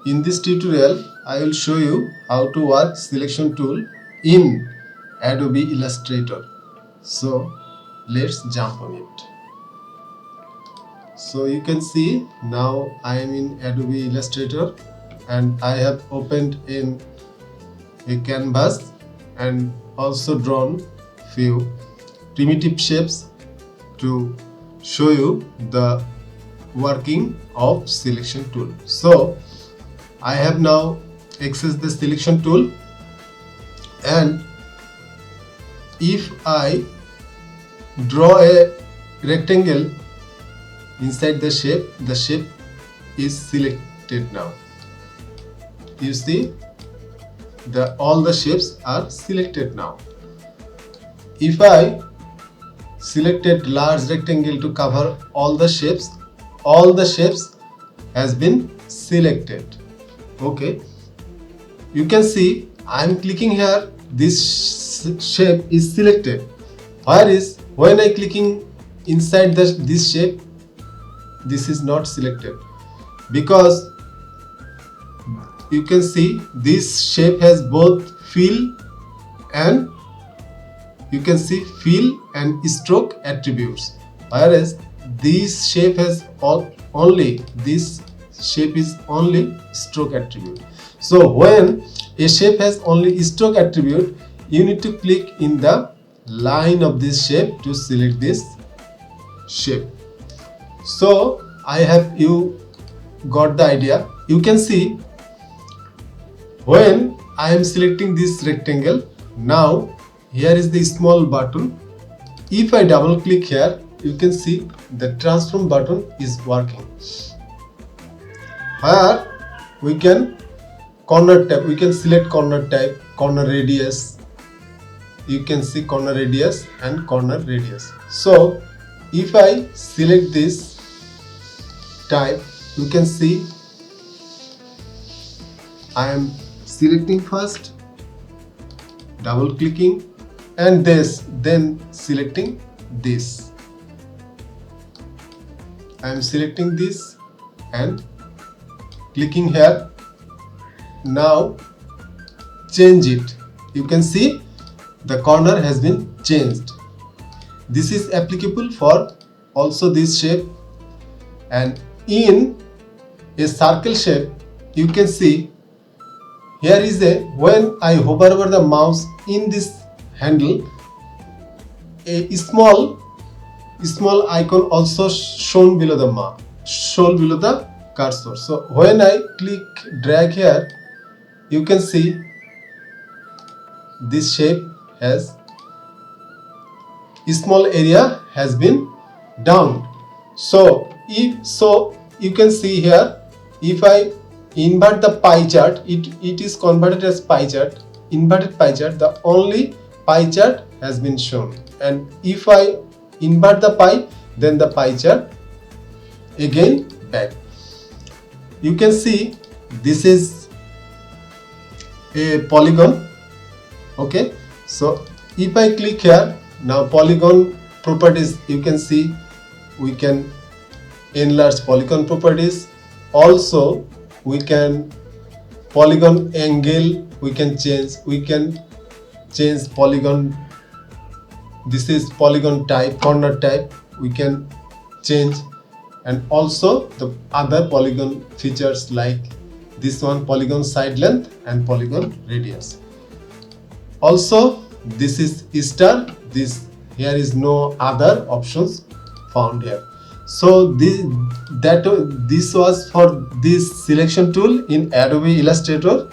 In this tutorial, I will show you how to work selection tool in Adobe Illustrator. So let's jump on it. So you can see now I am in Adobe Illustrator and I have opened in a canvas and also drawn few primitive shapes to show you the working of selection tool. So I have now accessed the selection tool, and if I draw a rectangle inside the shape is selected now. You see all the shapes are selected now. If I selected large rectangle to cover all the shapes has been selected. Okay, you can see I am clicking here, this shape is selected. Whereas when I clicking inside this shape, this is not selected, because you can see this shape has both fill and you can see fill and stroke attributes, whereas this shape has only stroke attribute. So when a shape has only stroke attribute, you need to click in the line of this shape to select this shape. So you got the idea. You can see when I am selecting this rectangle, now here is the small button. If I double click here, you can see the transform button is working. Here we can corner tab, we can select corner type, corner radius. You can see corner radius and corner radius. So if I select this type, you can see I am selecting first, double clicking, and then selecting this. I am selecting this and clicking here. Now change it. You can see the corner has been changed. This is applicable for also this shape, and in a circle shape you can see here is when I hover over the mouse in this handle, a small icon also shown below the cursor. So when I click drag here, you can see this shape has small area has been down. So you can see here, if I invert the pie chart, it is converted as pie chart, inverted pie chart, the only pie chart has been shown. And if I invert the pie, then the pie chart again back. You can see this is a polygon. Okay, so if I click here, now polygon properties, you can see we can enlarge polygon properties. Also we can polygon angle, we can change polygon. This is polygon type, corner type, we can change, and also the other polygon features like this one, polygon side length and polygon radius. Also this is star, this here is no other options found here. So this was for this selection tool in Adobe Illustrator.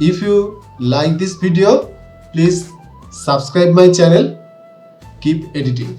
If you like this video, please subscribe my channel. Keep editing.